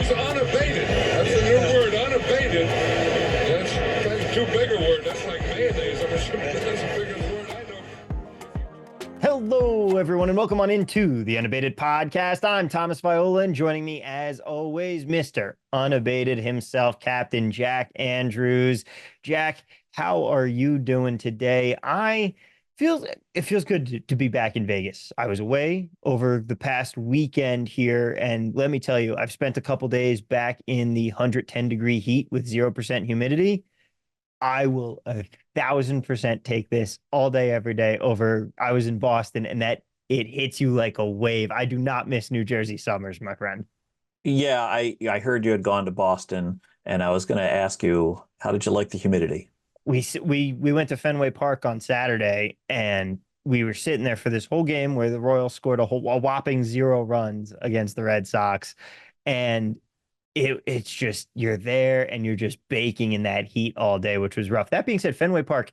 is unabated. That's the new word, unabated. That's kind of too big a word. That's like mayonnaise. I'm assuming that's the biggest word I know. Hello, everyone, and welcome on into the Unabated podcast. I'm Thomas Viola, and joining me, as always, Mr. Unabated himself, Captain Jack Andrews. Jack, how are you doing today? It feels good to be back in Vegas. I was away over the past weekend here, and let me tell you, I've spent a couple days back in the 110-degree heat with 0% humidity. I will 1,000% take this all day, every day over. I was in Boston, and that it hits you like a wave. I do not miss New Jersey summers, my friend. Yeah, I heard you had gone to Boston, and I was going to ask you, how did you like the humidity? We went to Fenway Park on Saturday, and we were sitting there for this whole game where the Royals scored a whopping 0 runs against the Red Sox, and it's just, you're there and you're just baking in that heat all day, which was rough. That being said, Fenway Park,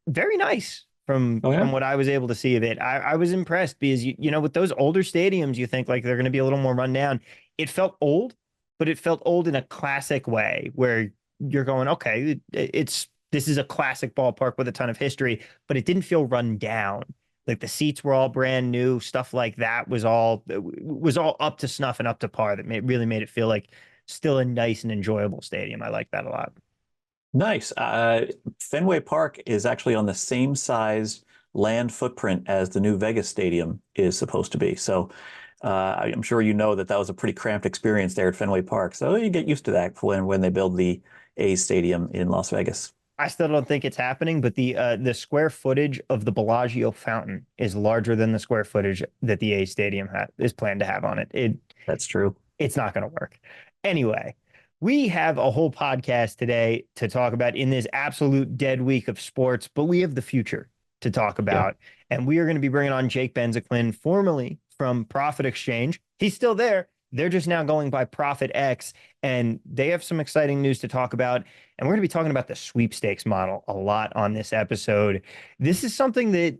very nice Oh yeah. from what I was able to see of it. I was impressed because you know, with those older stadiums, you think like they're going to be a little more run down. It felt old, but it felt old in a classic way where you're going, okay, this is a classic ballpark with a ton of history, but it didn't feel run down. Like the seats were all brand new, stuff like that was all up to snuff and up to par. That really made it feel like still a nice and enjoyable stadium. I like that a lot. Nice. Fenway Park is actually on the same size land footprint as the new Vegas Stadium is supposed to be. So I'm sure you know that was a pretty cramped experience there at Fenway Park. So you get used to that when they build the A's Stadium in Las Vegas. I still don't think it's happening, but the square footage of the Bellagio fountain is larger than the square footage that the A Stadium is planned to have on it. That's true. It's not going to work. Anyway, we have a whole podcast today to talk about in this absolute dead week of sports, but we have the future to talk about. Yeah. And we are going to be bringing on Jake Benzaquen, formerly from Profit Exchange. He's still there. They're just now going by Profit X, and they have some exciting news to talk about. And we're going to be talking about the sweepstakes model a lot on this episode. This is something that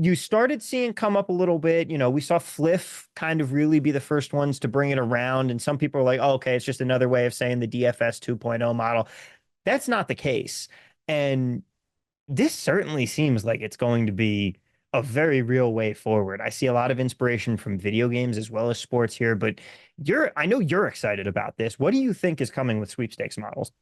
you started seeing come up a little bit. You know, we saw Fliff kind of really be the first ones to bring it around. And some people are like, oh, okay, it's just another way of saying the DFS 2.0 model. That's not the case. And this certainly seems like it's going to be a very real way forward. I see a lot of inspiration from video games as well as sports here, but I know you're excited about this. What do you think is coming with sweepstakes models?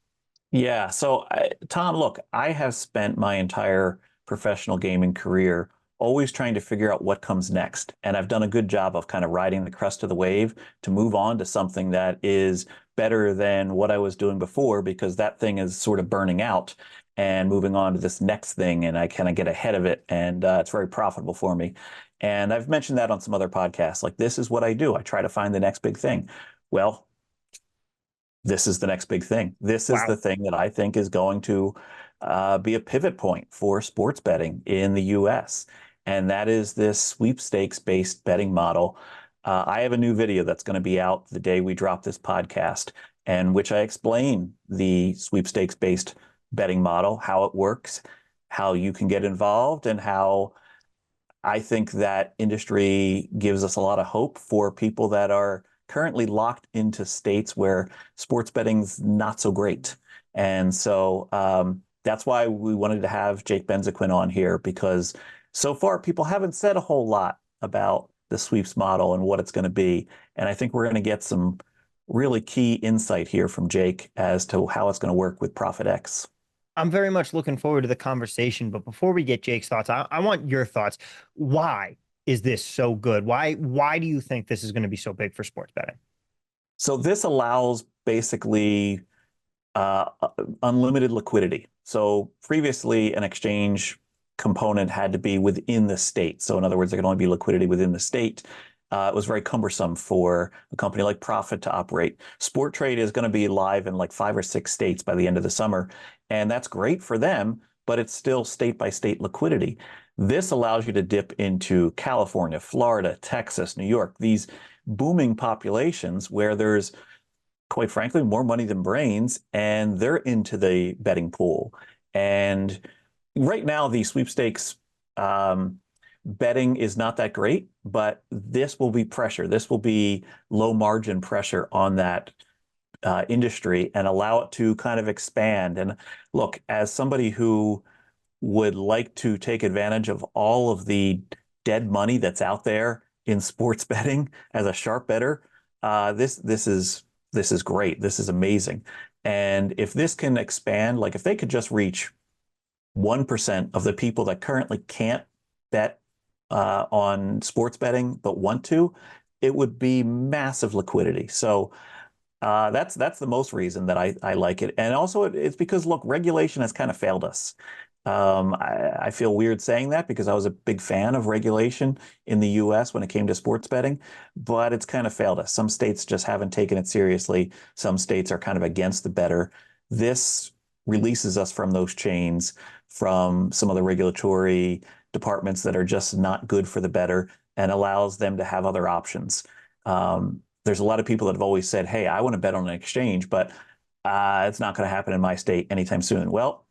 Yeah. So, Tom, look, I have spent my entire professional gaming career always trying to figure out what comes next. And I've done a good job of kind of riding the crest of the wave to move on to something that is better than what I was doing before, because that thing is sort of burning out, and moving on to this next thing, and I kind of get ahead of it, and it's very profitable for me. And I've mentioned that on some other podcasts. Like, this is what I do. I try to find the next big thing. Well, this is the next big thing. This is the thing that I think is going to be a pivot point for sports betting in the U.S., and that is this sweepstakes-based betting model. I have a new video that's going to be out the day we drop this podcast, and which I explain the sweepstakes-based betting model, how it works, how you can get involved, and how I think that industry gives us a lot of hope for people that are currently locked into states where sports betting's not so great. And so that's why we wanted to have Jake Benzaquen on here, because so far people haven't said a whole lot about the sweeps model and what it's going to be. And I think we're going to get some really key insight here from Jake as to how it's going to work with Profit X. I'm very much looking forward to the conversation, but before we get Jake's thoughts, I want your thoughts. Why is this so good? Why do you think this is going to be so big for sports betting? So this allows basically unlimited liquidity. So previously, an exchange component had to be within the state. So in other words, there could only be liquidity within the state. It was very cumbersome for a company like Profit to operate. Sport Trade is going to be live in like 5 or 6 states by the end of the summer, and that's great for them, but it's still state-by-state liquidity. This allows you to dip into California, Florida, Texas, New York, these booming populations where there's, quite frankly, more money than brains, and they're into the betting pool. And right now, the sweepstakes betting is not that great, but this will be pressure. This will be low margin pressure on that industry and allow it to kind of expand. And look, as somebody who would like to take advantage of all of the dead money that's out there in sports betting as a sharp bettor, this is great. This is amazing. And if this can expand, like if they could just reach 1% of the people that currently can't bet on sports betting but want to, it would be massive liquidity. So that's the most reason that I like it. And also it's because, look, regulation has kind of failed us. I feel weird saying that because I was a big fan of regulation in the US when it came to sports betting, but it's kind of failed us. Some states just haven't taken it seriously. Some states are kind of against the bettor. This releases us from those chains, from some of the regulatory departments that are just not good for the bettor, and allows them to have other options. There's a lot of people that have always said, hey, I want to bet on an exchange, but it's not going to happen in my state anytime soon. Well,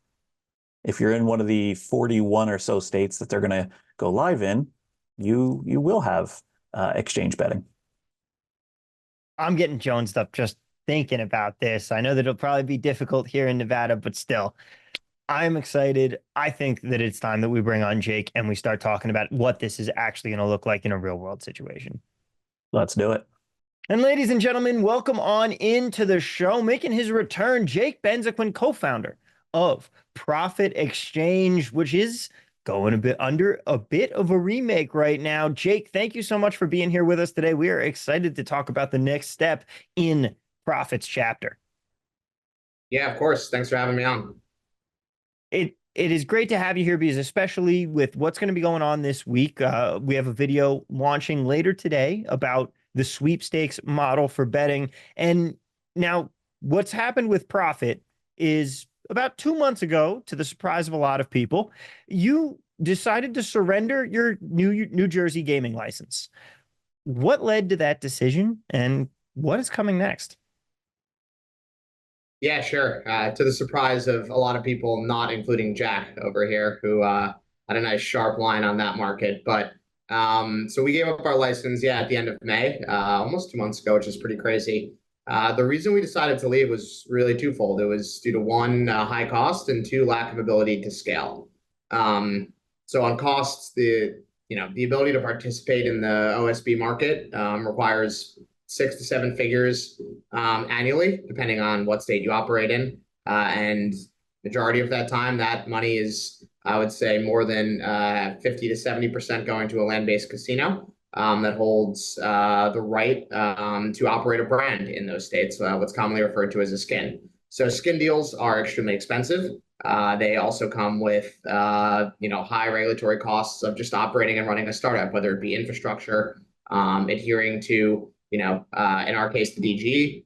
if you're in one of the 41 or so states that they're going to go live in, you will have exchange betting. I'm getting jonesed up just thinking about this. I know that it'll probably be difficult here in Nevada, but still, I'm excited. I think that it's time that we bring on Jake and we start talking about what this is actually going to look like in a real world situation. Let's do it. And ladies and gentlemen, welcome on into the show. Making his return, Jake Benzaquen, co-founder of Profit Exchange, which is going a bit under a bit of a remake right now. Jake, thank you so much for being here with us today. We are excited to talk about the next step in Profit's chapter. Yeah, of course. Thanks for having me on. It is great to have you here because especially with what's going to be going on this week, we have a video launching later today about the sweepstakes model for betting. And now what's happened with Profit is about 2 months ago, to the surprise of a lot of people, you decided to surrender your New Jersey gaming license. What led to that decision and what is coming next? Yeah, sure. To the surprise of a lot of people, not including Jack over here, who had a nice sharp line on that market. But so we gave up our license, at the end of May, almost 2 months ago, which is pretty crazy. The reason we decided to leave was really twofold. It was due to one, high cost, and two, lack of ability to scale. So on costs, the ability to participate in the OSB market requires 6 to 7 figures annually, depending on what state you operate in. And majority of that time, that money is, I would say, more than 50 to 70% going to a land-based casino that holds the right to operate a brand in those states, what's commonly referred to as a skin. So skin deals are extremely expensive. They also come with high regulatory costs of just operating and running a startup, whether it be infrastructure, adhering to in our case, the DG,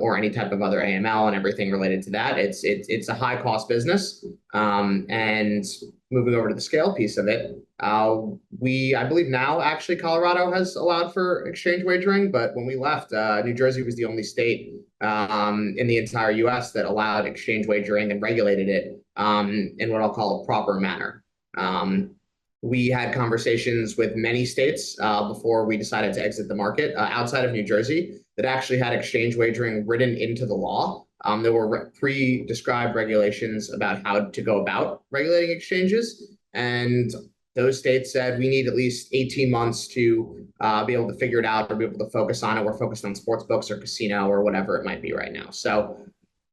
or any type of other AML and everything related to that. It's a high cost business. And moving over to the scale piece of it, I believe now actually Colorado has allowed for exchange wagering, but when we left, New Jersey was the only state in the entire US that allowed exchange wagering and regulated it in what I'll call a proper manner. We had conversations with many states before we decided to exit the market outside of New Jersey that actually had exchange wagering written into the law. There were pre-described regulations about how to go about regulating exchanges. And those states said we need at least 18 months to be able to figure it out or be able to focus on it. We're focused on sports books or casino or whatever it might be right now. So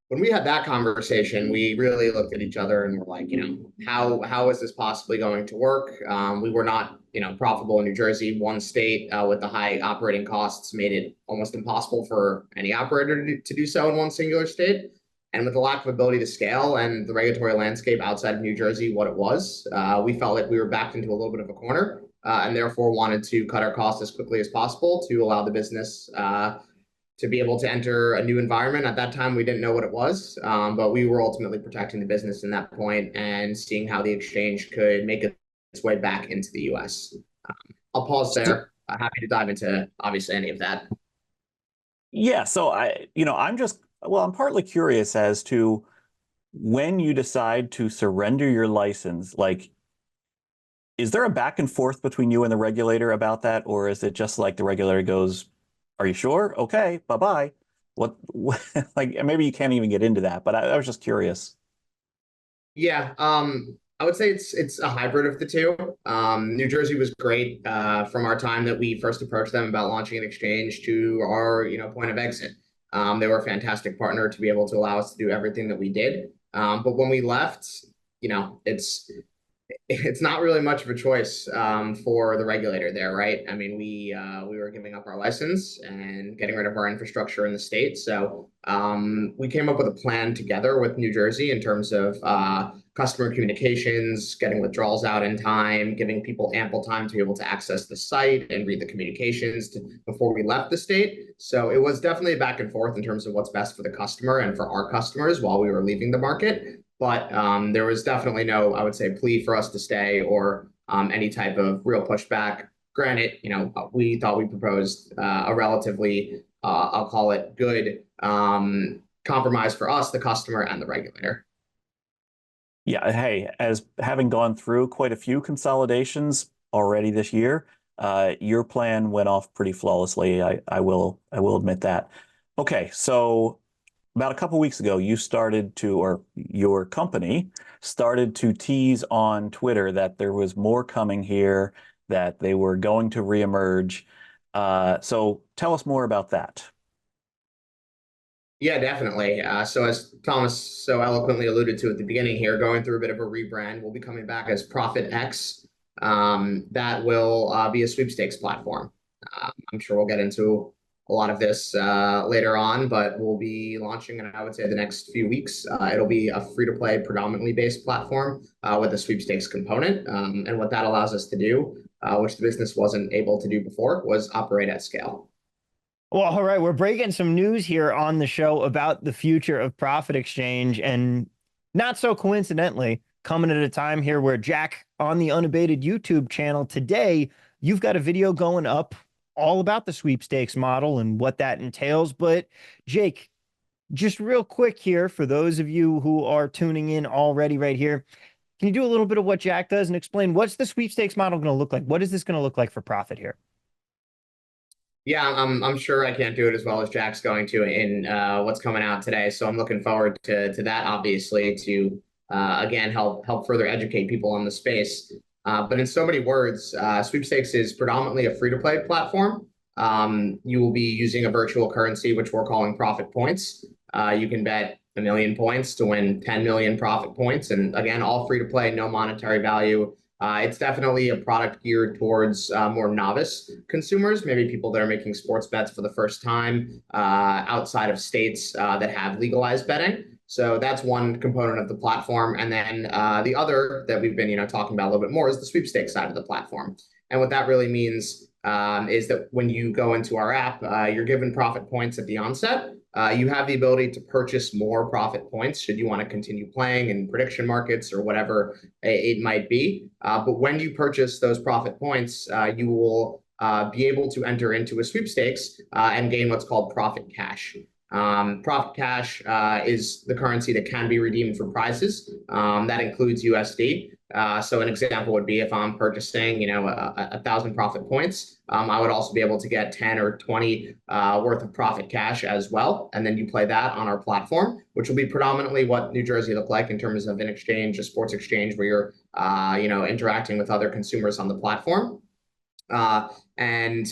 when we had that conversation, we really looked at each other and were like, how is this possibly going to work? We were not, profitable in New Jersey. One state with the high operating costs made it almost impossible for any operator to do so in one singular state. And with the lack of ability to scale and the regulatory landscape outside of New Jersey, what it was, we felt like we were backed into a little bit of a corner and therefore wanted to cut our costs as quickly as possible to allow the business to be able to enter a new environment. At that time, we didn't know what it was, but we were ultimately protecting the business in that point and seeing how the exchange could make its way back into the US. I'll pause there. Happy to dive into obviously any of that. Yeah, so I'm partly curious as to when you decide to surrender your license, like Is there a back and forth between you and the regulator about that, or is it just like the regulator goes, "Are you sure? Okay, bye-bye." What like maybe you can't even get into that, but I was just curious. Yeah, I would say it's a hybrid of the two. New Jersey was great from our time that we first approached them about launching an exchange to our point of exit. They were a fantastic partner to be able to allow us to do everything that we did. But when we left, it's not really much of a choice for the regulator there, right? I mean, we were giving up our license and getting rid of our infrastructure in the state. So we came up with a plan together with New Jersey in terms of customer communications, getting withdrawals out in time, giving people ample time to be able to access the site and read the communications before we left the state. So it was definitely a back and forth in terms of what's best for the customer and for our customers while we were leaving the market. But there was definitely no, I would say, plea for us to stay or any type of real pushback. Granted, we thought we proposed a relatively, I'll call it good compromise for us, the customer, and the regulator. Yeah, hey, as having gone through quite a few consolidations already this year, your plan went off pretty flawlessly. I will admit that. Okay, so about a couple weeks ago, or your company started to tease on Twitter that there was more coming here, that they were going to reemerge. So tell us more about that. Yeah, definitely. So as Thomas so eloquently alluded to at the beginning here, going through a bit of a rebrand, we'll be coming back as Profit X. That will be a sweepstakes platform. I'm sure we'll get into a lot of this later on, but we'll be launching in, I would say, the next few weeks. It'll be a free-to-play, predominantly based platform with a sweepstakes component. And what that allows us to do, which the business wasn't able to do before, was operate at scale. Well, all right, we're breaking some news here on the show about the future of Profit Exchange, and not so coincidentally, coming at a time here where Jack on the Unabated YouTube channel today, you've got a video going up all about the sweepstakes model and what that entails. But Jake, just real quick here, for those of you who are tuning in already right here, can you do a little bit of what Jack does and explain what's the sweepstakes model going to look like? What is this going to look like for Profit here? Yeah, I'm sure I can't do it as well as Jack's going to in what's coming out today. So I'm looking forward to that, obviously, to again help further educate people on the space. But in so many words, Sweepstakes is predominantly a free-to-play platform. You will be using a virtual currency, which we're calling profit points. You can bet 1,000,000 points to win 10 million profit points, and again, all free-to-play, no monetary value. It's definitely a product geared towards more novice consumers, maybe people that are making sports bets for the first time outside of states that have legalized betting. So that's one component of the platform. And then the other that we've been talking about a little bit more is the sweepstakes side of the platform. And what that really means is that when you go into our app, you're given profit points at the onset. You have the ability to purchase more profit points should you want to continue playing in prediction markets or whatever it might be. But when you purchase those profit points, you will be able to enter into a sweepstakes and gain what's called profit cash. Profit cash is the currency that can be redeemed for prizes. That includes USD. So an example would be if I'm purchasing, 1,000 profit points, I would also be able to get 10 or 20 worth of profit cash as well. And then you play that on our platform, which will be predominantly what New Jersey looked like in terms of an exchange, a sports exchange where you're, interacting with other consumers on the platform. And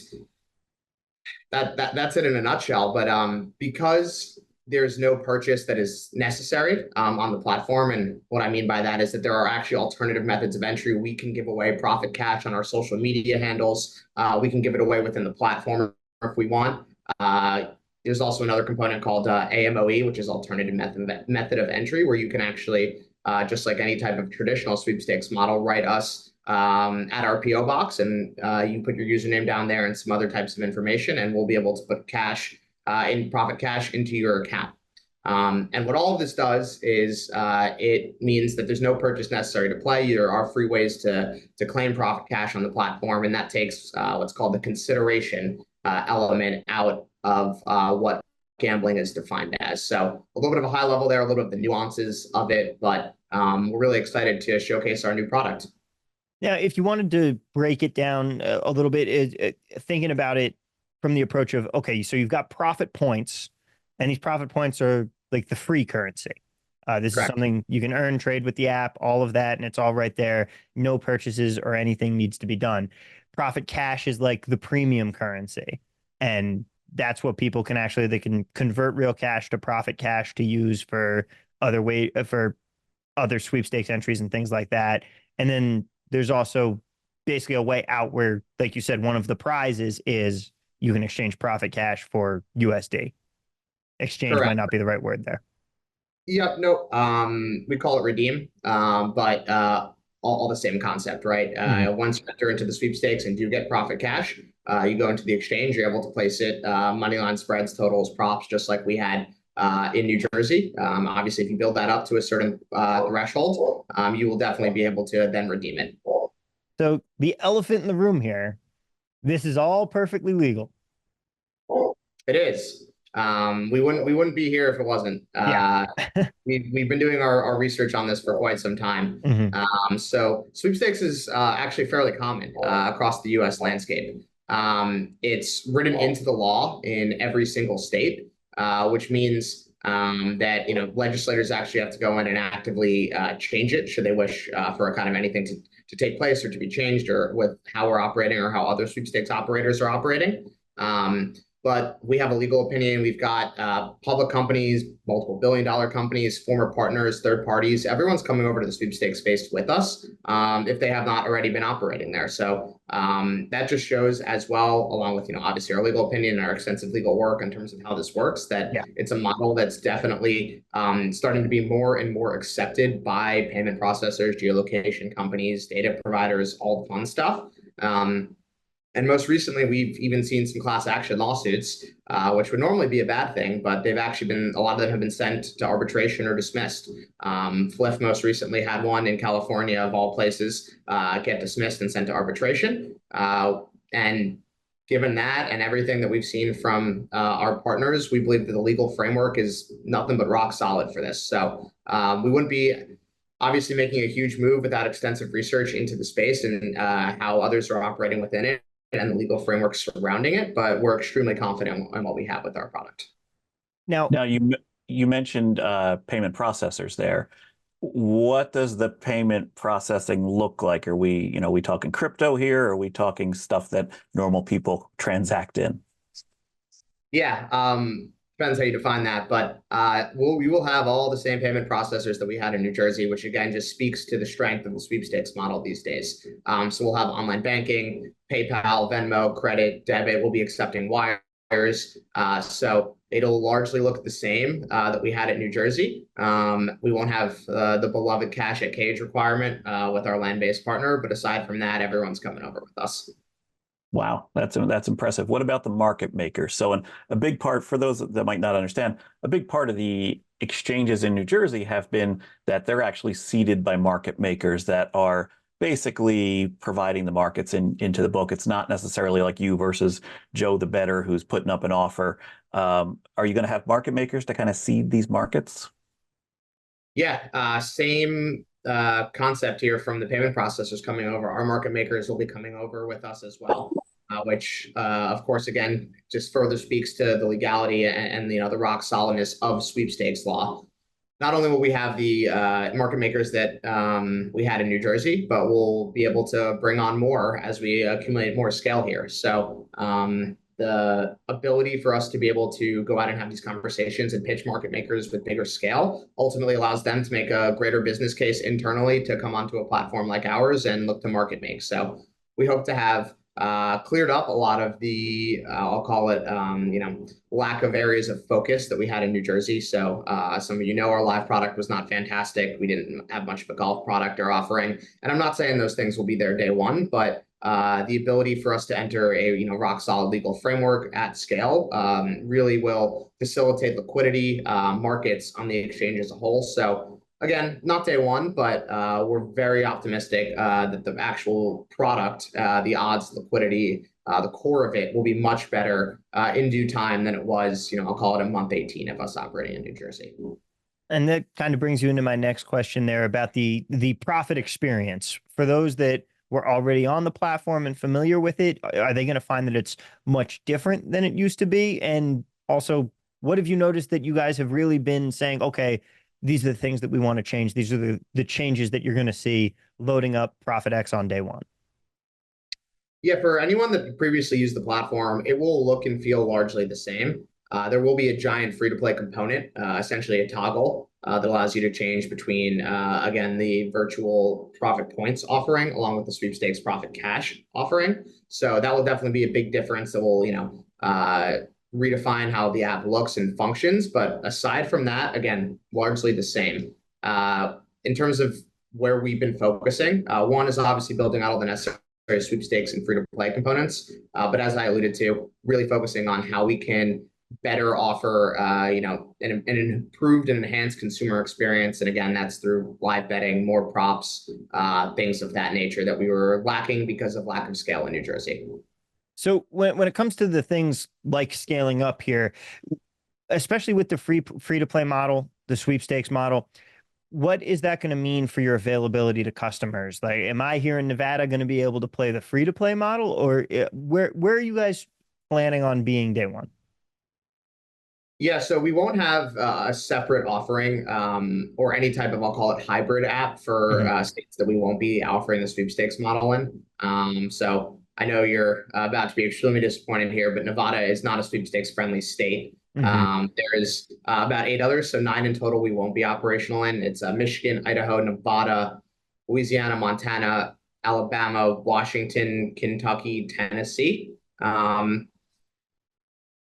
that's it in a nutshell. But because there's no purchase that is necessary on the platform, and what I mean by that is that there are actually alternative methods of entry. We can give away profit cash on our social media handles. We can give it away within the platform if we want. There's also another component called AMOE, which is alternative method of entry, where you can actually, just like any type of traditional sweepstakes model, write us at our PO box, and you put your username down there and some other types of information, and we'll be able to put cash in profit cash into your account. And what all of this does is it means that there's no purchase necessary to play. There are free ways to claim profit cash on the platform, and that takes what's called the consideration element out of what gambling is defined as. So a little bit of a high level there, a little bit of the nuances of it, but we're really excited to showcase our new product. Now, if you wanted to break it down a little bit, thinking about it from the approach of, okay, so you've got profit points, and these profit points are like the free currency. This is Correct. something you can earn, trade with the app, all of that, and it's all right there. No purchases or anything needs to be done. Profit cash is like the premium currency. And that's what people can actually, they can convert real cash to profit cash to use for for other sweepstakes entries and things like that. And then there's also basically a way out where, like you said, one of the prizes is you can exchange profit cash for USD. Exchange might Correct. not be the right word there. Yep. No. We call it redeem, but all the same concept, right? Mhm. Once you enter into the sweepstakes and do get profit cash, you go into the exchange. You're able to place it money line spreads, totals, props, just like we had in New Jersey. Obviously, if you build that up to a certain threshold, you will definitely be able to then redeem it. So the elephant in the room here, this is all perfectly legal. It is. We wouldn't be here if it wasn't. Yeah. We've been doing our research on this for quite some time. Mhm. So sweepstakes is actually fairly common across the U.S. landscape. It's written into the law in every single state, which means that legislators actually have to go in and actively change it should they wish for a kind of anything to take place or to be changed, or with how we're operating or how other sweepstakes operators are operating. But we have a legal opinion. We've got public companies, multiple billion-dollar companies, former partners, third parties. Everyone's coming over to the sweepstakes space with us if they have not already been operating there. So that just shows as well, along with obviously our legal opinion and our extensive legal work in terms of how this works, that Yeah. it's a model that's definitely starting to be more and more accepted by payment processors, geolocation companies, data providers, all the fun stuff. And most recently, we've even seen some class action lawsuits, which would normally be a bad thing, but they've actually been, a lot of them have been sent to arbitration or dismissed. Fliff most recently had one in California, of all places, get dismissed and sent to arbitration. And given that and everything that we've seen from our partners, we believe that the legal framework is nothing but rock solid for this. So we wouldn't be obviously making a huge move without extensive research into the space and how others are operating within it and the legal framework surrounding it, but we're extremely confident in what we have with our product. Now, Now, you mentioned payment processors there. What does the payment processing look like? Are we talking crypto here? Or are we talking stuff that normal people transact in? Yeah, depends how you define that, but we will have all the same payment processors that we had in New Jersey, which again just speaks to the strength of the sweepstakes model these days. So we'll have online banking, PayPal, Venmo, credit, debit. We'll be accepting wires. So it'll largely look the same that we had at New Jersey. We won't have the beloved cash at cage requirement with our land-based partner, but aside from that, everyone's coming over with us. Wow, that's impressive. What about the market makers? So, a big part, for those that might not understand, a big part of the exchanges in New Jersey have been that they're actually seeded by market makers that are basically providing the markets into the book. It's not necessarily like you versus Joe the Better who's putting up an offer. Are you going to have market makers to kind of seed these markets? Yeah, same concept here from the payment processors coming over. Our market makers will be coming over with us as well, which, of course, again, just further speaks to the legality and the rock solidness of sweepstakes law. Not only will we have the market makers that we had in New Jersey, but we'll be able to bring on more as we accumulate more scale here. So the ability for us to be able to go out and have these conversations and pitch market makers with bigger scale ultimately allows them to make a greater business case internally to come onto a platform like ours and look to market make. So we hope to have cleared up a lot of the I'll call it lack of areas of focus that we had in New Jersey. So some of our live product was not fantastic. We didn't have much of a golf product or offering, and I'm not saying those things will be there day one, but the ability for us to enter a rock solid legal framework at scale really will facilitate liquidity markets on the exchange as a whole. So again, not day one, but we're very optimistic that the actual product, the odds, liquidity, the core of it will be much better in due time than it was, I'll call it a month 18 of us operating in New Jersey. and that kind of brings you into my next question there about the profit experience for those that were already on the platform and familiar with it? Are they going to find that it's much different than it used to be? And also, what have you noticed that you guys have really been saying, okay, these are the things that we want to change. These are the changes that you're going to see loading up Profit X on day one? Yeah, for anyone that previously used the platform, it will look and feel largely the same. There will be a giant free-to-play component, essentially a toggle that allows you to change between, again, the virtual profit points offering along with the sweepstakes profit cash offering. So that will definitely be a big difference that will, redefine how the app looks and functions. But aside from that, again, largely the same. In terms of where we've been focusing, one is obviously building out all the necessary sweepstakes and free-to-play components. But as I alluded to, really focusing on how we can better offer, an improved and enhanced consumer experience. And again, that's through live betting, more props, things of that nature that we were lacking because of lack of scale in New Jersey. So when it comes to the things like scaling up here, especially with the free to play model, the sweepstakes model, what is that going to mean for your availability to customers? Like, am I here in Nevada going to be able to play the free to play model, or where are you guys planning on being day one? Yeah, so we won't have a separate offering or any type of, I'll call it hybrid app for states that we won't be offering the sweepstakes model in. So I know you're about to be extremely disappointed here, but Nevada is not a sweepstakes friendly state. There is about 8 others, so 9 in total we won't be operational in. It's Michigan, Idaho, Nevada, Louisiana, Montana, Alabama, Washington, Kentucky, Tennessee.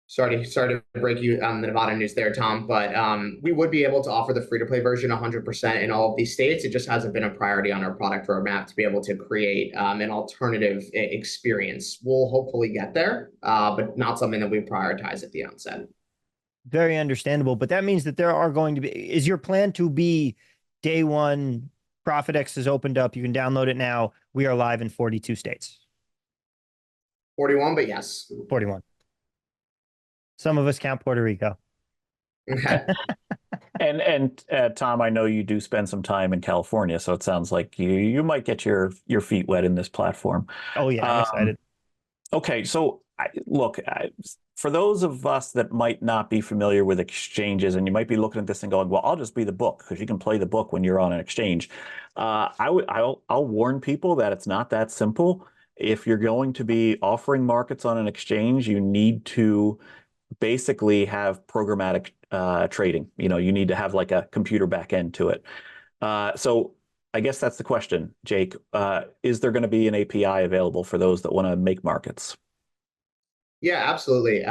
Sorry to break you on the Nevada news there, Tom, but we would be able to offer the free-to-play version 100% in all of these states. It just hasn't been a priority on our product roadmap to be able to create an alternative experience. We'll hopefully get there, but not something that we prioritize at the outset. Very understandable, but that means that there are going to be, is your plan to be day one, Profit X has opened up, you can download it now, we are live in 42 states? 41, but yes. 41. Some of us count Puerto Rico. And Tom, I know you do spend some time in California, so it sounds like you might get your feet wet in this platform. Oh yeah, I'm excited. Okay, so look, for those of us that might not be familiar with exchanges, and you might be looking at this and going, "Well, I'll just be the book because you can play the book when you're on an exchange." I'll warn people that it's not that simple. If you're going to be offering markets on an exchange, you need to basically have programmatic trading. You need to have like a computer back end to it. So I guess that's the question, Jake. Is there going to be an API available for those that want to make markets? Yeah, absolutely.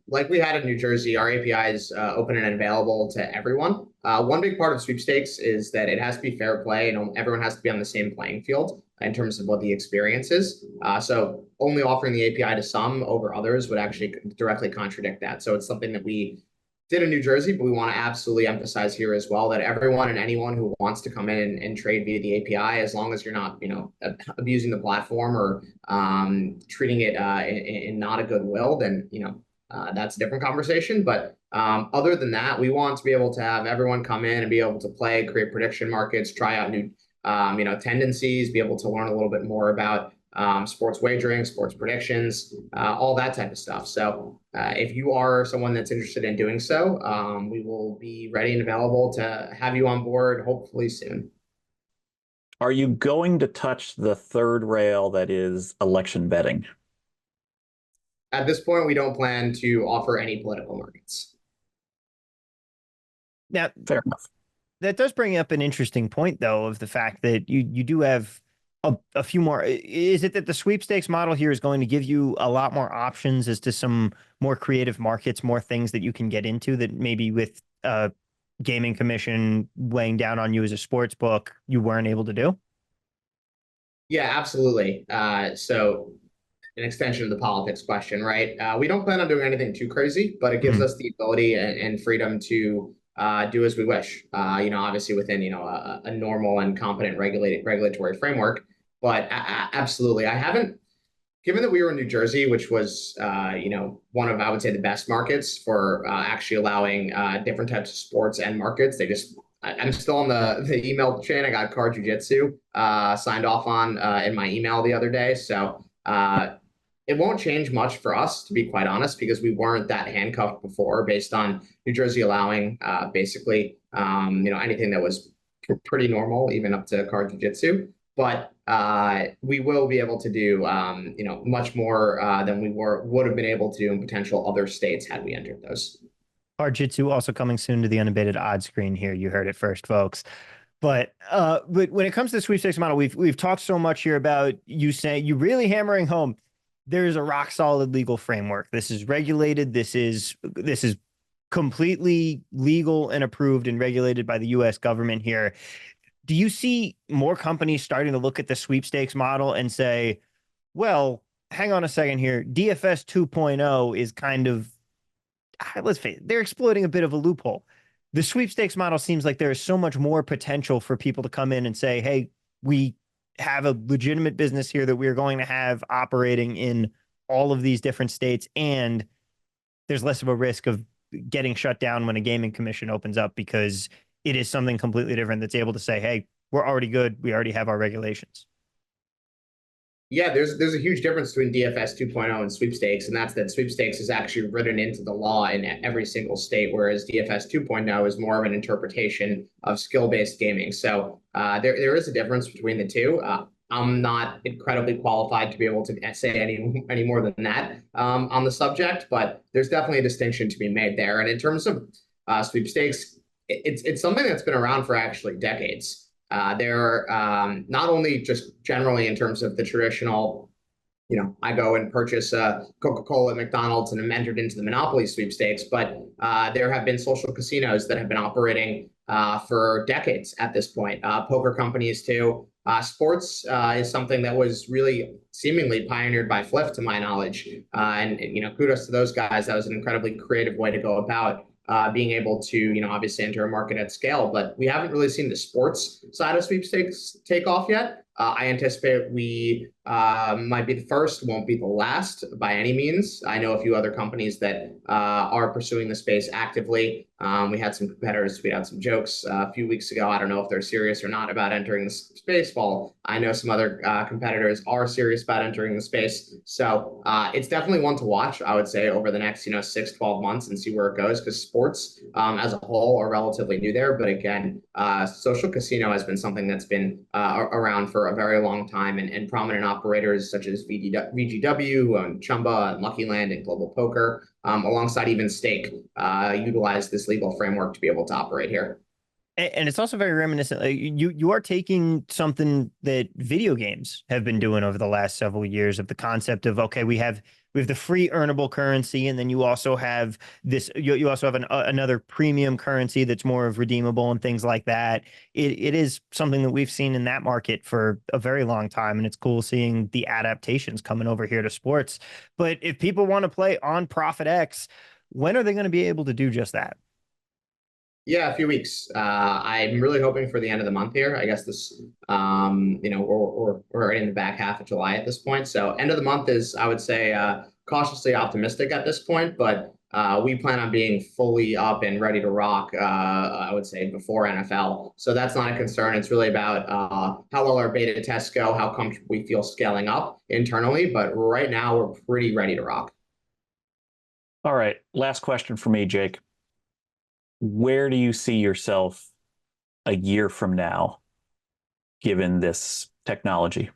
Like we had in New Jersey, our API is open and available to everyone. One big part of sweepstakes is that it has to be fair play and everyone has to be on the same playing field in terms of what the experience is. So only offering the API to some over others would actually directly contradict that. So it's something that we did in New Jersey, but we want to absolutely emphasize here as well that everyone and anyone who wants to come in and trade via the API, as long as you're not, abusing the platform or treating it in not a goodwill, then that's a different conversation. But other than that, we want to be able to have everyone come in and be able to play, create prediction markets, try out new, tendencies, be able to learn a little bit more about sports wagering, sports predictions, all that type of stuff. So if you are someone that's interested in doing so, we will be ready and available to have you on board hopefully soon. Are you going to touch the third rail that is election betting? At this point, we don't plan to offer any political markets. Now, fair enough. That does bring up an interesting point, though, of the fact that you do have a few more. Is it that the sweepstakes model here is going to give you a lot more options as to some more creative markets, more things that you can get into that maybe with gaming commission weighing down on you as a sports book, you weren't able to do? Yeah, absolutely. So an extension of the politics question, right? We don't plan on doing anything too crazy, but it gives us the ability and freedom to do as we wish. Obviously within a normal and competent regulatory framework. But absolutely, I haven't. Given that we were in New Jersey, which was one of, I would say, the best markets for actually allowing different types of sports and markets, they just I'm still on the email chain. I got Card Jiu-Jitsu signed off on in my email the other day. So it won't change much for us, to be quite honest, because we weren't that handcuffed before based on New Jersey allowing basically anything that was pretty normal, even up to Card Jiu-Jitsu. But we will be able to do much more than we would have been able to do in potential other states had we entered those. Jiu-Jitsu also coming soon to the Unabated odds screen here. You heard it first, folks. But when it comes to the sweepstakes model, we've talked so much here about you saying, you really hammering home, there's a rock solid legal framework. This is regulated. This is completely legal and approved and regulated by the U.S. government here. Do you see more companies starting to look at the sweepstakes model and say, well, hang on a second here, DFS 2.0 is kind of, let's face it, they're exploiting a bit of a loophole. The sweepstakes model seems like there is so much more potential for people to come in and say, hey, we have a legitimate business here that we're going to have operating in all of these different states, and there's less of a risk of getting shut down when a gaming commission opens up, because it is something completely different that's able to say, hey, we're already good. We already have our regulations. Yeah, there's a huge difference between DFS 2.0 and sweepstakes, and that's that sweepstakes is actually written into the law in every single state, whereas DFS 2.0 is more of an interpretation of skill-based gaming. So there is a difference between the two. I'm not incredibly qualified to be able to say any more than that on the subject, but there's definitely a distinction to be made there. And in terms of sweepstakes, it's something that's been around for actually decades. They're not only just generally in terms of the traditional, I go and purchase Coca-Cola at McDonald's and I'm entered into the Monopoly sweepstakes, but there have been social casinos that have been operating for decades at this point. Poker companies too. Sports is something that was really seemingly pioneered by Fliff, to my knowledge. And kudos to those guys. That was an incredibly creative way to go about being able to, obviously enter a market at scale. But we haven't really seen the sports side of sweepstakes take off yet. I anticipate we might be the first, won't be the last by any means. I know a few other companies that are pursuing the space actively. We had some competitors tweet out some jokes a few weeks ago. I don't know if they're serious or not about entering the space. Well, I know some other competitors are serious about entering the space. So it's definitely one to watch, I would say, over the next 6-12 months and see where it goes, because sports as a whole are relatively new there. But again, social casino has been something that's been around for a very long time, and prominent operators such as VGW, Chumba, and Lucky Land, and Global Poker, alongside even Stake, utilize this legal framework to be able to operate here. And it's also very reminiscent. You are taking something that video games have been doing over the last several years, of the concept of, okay, we have the free earnable currency, and then you also have this. You also have another premium currency that's more of redeemable and things like that. It is something that we've seen in that market for a very long time, and it's cool seeing the adaptations coming over here to sports. But if people want to play on Profit X, when are they going to be able to do just that? Yeah, a few weeks. I'm really hoping for the end of the month here. I guess this, we're already in the back half of July at this point. So end of the month is, I would say, cautiously optimistic at this point, but we plan on being fully up and ready to rock, I would say, before NFL. So that's not a concern. It's really about how well our beta tests go, how comfortable we feel scaling up internally. But right now, we're pretty ready to rock. All right. Last question for me, Jake. Where do you see yourself a year from now, given this technology?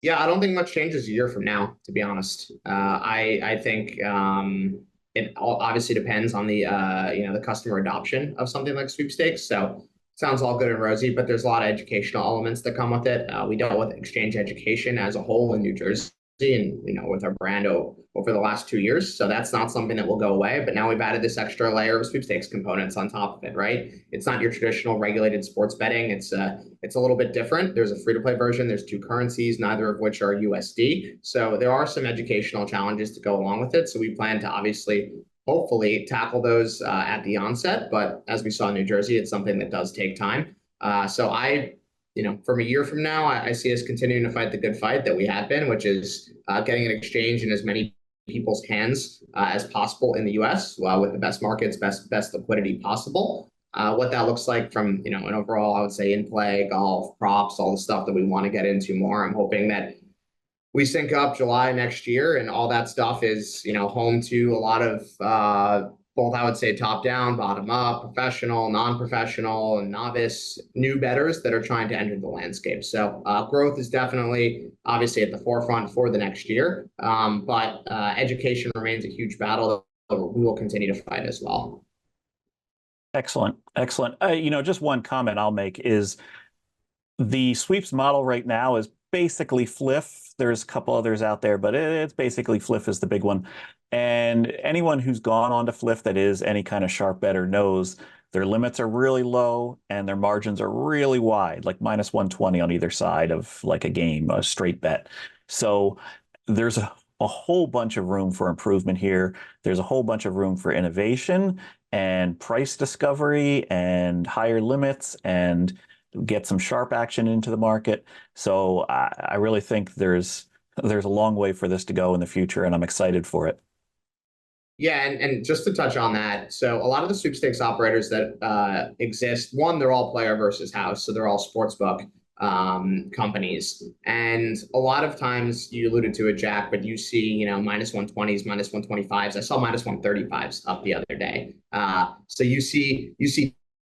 Yeah, I don't think much changes a year from now, to be honest. I think it obviously depends on the customer adoption of something like sweepstakes. So it sounds all good and rosy, but there's a lot of educational elements that come with it. We dealt with exchange education as a whole in New Jersey, and with our brand over the last 2 years. So that's not something that will go away. But now we've added this extra layer of sweepstakes components on top of it, right? It's not your traditional regulated sports betting. It's a little bit different. There's a free-to-play version. There's two currencies, neither of which are USD. So there are some educational challenges to go along with it. So we plan to obviously, hopefully, tackle those at the onset. But as we saw in New Jersey, it's something that does take time. From a year from now, I see us continuing to fight the good fight that we have been, which is getting an exchange in as many people's hands as possible in the U.S. With the best markets, best liquidity possible. what that looks like from, an overall, I would say, in play, golf, props, all the stuff that we want to get into more. I'm hoping that we sync up July next year, and all that stuff is, home to a lot of both, I would say, top down, bottom up, professional, non-professional, and novice new bettors that are trying to enter the landscape. So growth is definitely, obviously, at the forefront for the next year. But education remains a huge battle that we will continue to fight as well. Excellent. Excellent. Just one comment I'll make is the sweeps model right now is basically Fliff. There's a couple others out there, but it's basically Fliff is the big one. And anyone who's gone on to Fliff that is any kind of sharp better knows their limits are really low and their margins are really wide, like minus 120 on either side of like a game, a straight bet. So there's a whole bunch of room for improvement here. There's a whole bunch of room for innovation and price discovery and higher limits and get some sharp action into the market. So I really think there's a long way for this to go in the future, and I'm excited for it. Yeah, and just to touch on that, so a lot of the sweepstakes operators that exist, one, they're all player versus house, so they're all sportsbook companies. And a lot of times, you alluded to it, Jack, but you see, minus 120s, minus 125s. I saw minus 135s up the other day. So you see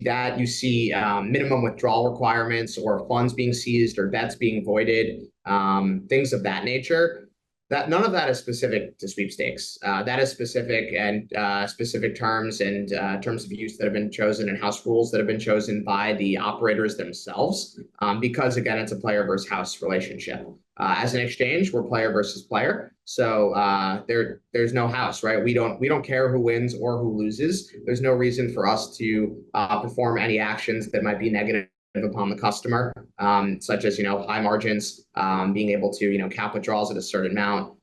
that, you see minimum withdrawal requirements or funds being seized or bets being voided, things of that nature. That none of that is specific to sweepstakes. That is specific and specific terms and terms of use that have been chosen and house rules that have been chosen by the operators themselves. Because again, it's a player versus house relationship. As an exchange, we're player versus player, so there's no house, right? We don't care who wins or who loses. There's no reason for us to perform any actions that might be negative upon the customer, such as high margins, being able to cap withdrawals at a certain amount,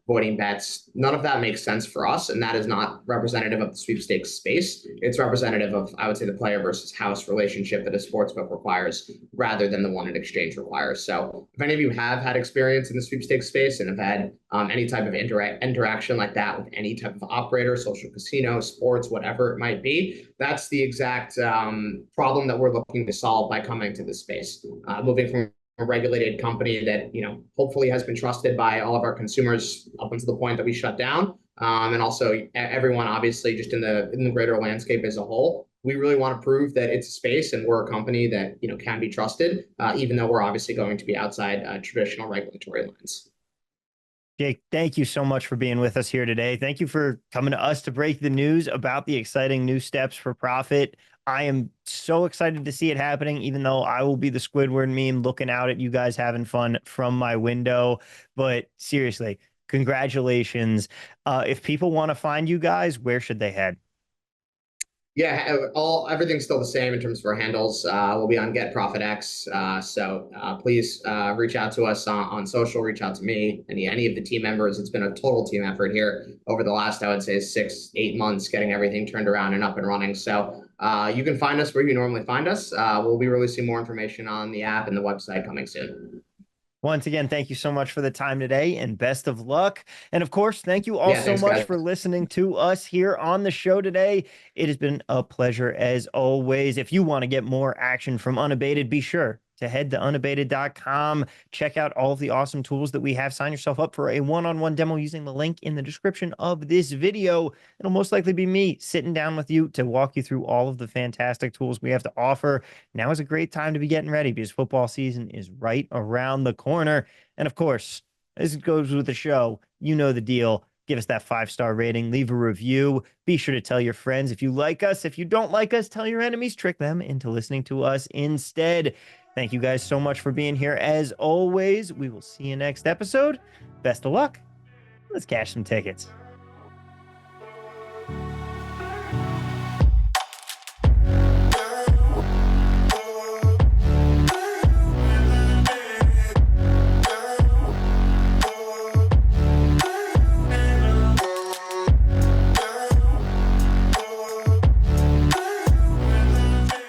voiding bets. None of that makes sense for us, and that is not representative of the sweepstakes space. It's representative of, I would say, the player versus house relationship that a sportsbook requires, rather than the one an exchange requires. So, if any of you have had experience in the sweepstakes space and have had any type of interaction like that with any type of operator, social casino, sports, whatever it might be, that's the exact problem that we're looking to solve by coming to this space. Moving from a regulated company that hopefully has been trusted by all of our consumers up until the point that we shut down, and also everyone, obviously, just in the greater landscape as a whole. We really want to prove that it's a space and we're a company that can be trusted, even though we're obviously going to be outside traditional regulatory lines. Jake, thank you so much for being with us here today. Thank you for coming to us to break the news about the exciting new steps for profit. I am so excited to see it happening, even though I will be the Squidward meme looking out at you guys having fun from my window. But seriously, congratulations. If people want to find you guys, where should they head? Yeah, everything's still the same in terms of our handles. We'll be on Get Profit X. So please reach out to us on social. Reach out to me, any of the team members. It's been a total team effort here over the last, I would say, 6-8 months, getting everything turned around and up and running. So you can find us where you normally find us. We'll be releasing more information on the app and the website coming soon. Once again, thank you so much for the time today and best of luck. And of course, thank you all so much for listening to us here on the show today. It has been a pleasure as always. If you want to get more action from Unabated, be sure to head to unabated.com. Check out all of the awesome tools that we have. Sign yourself up for a one-on-one demo using the link in the description of this video. It'll most likely be me sitting down with you to walk you through all of the fantastic tools we have to offer. Now is a great time to be getting ready because football season is right around the corner. And of course, as it goes with the show, you know the deal. Give us that 5-star rating, leave a review. Be sure to tell your friends if you like us. If you don't like us, tell your enemies, trick them into listening to us instead. Thank you guys so much for being here. As always, we will see you next episode. Best of luck. Let's cash some tickets.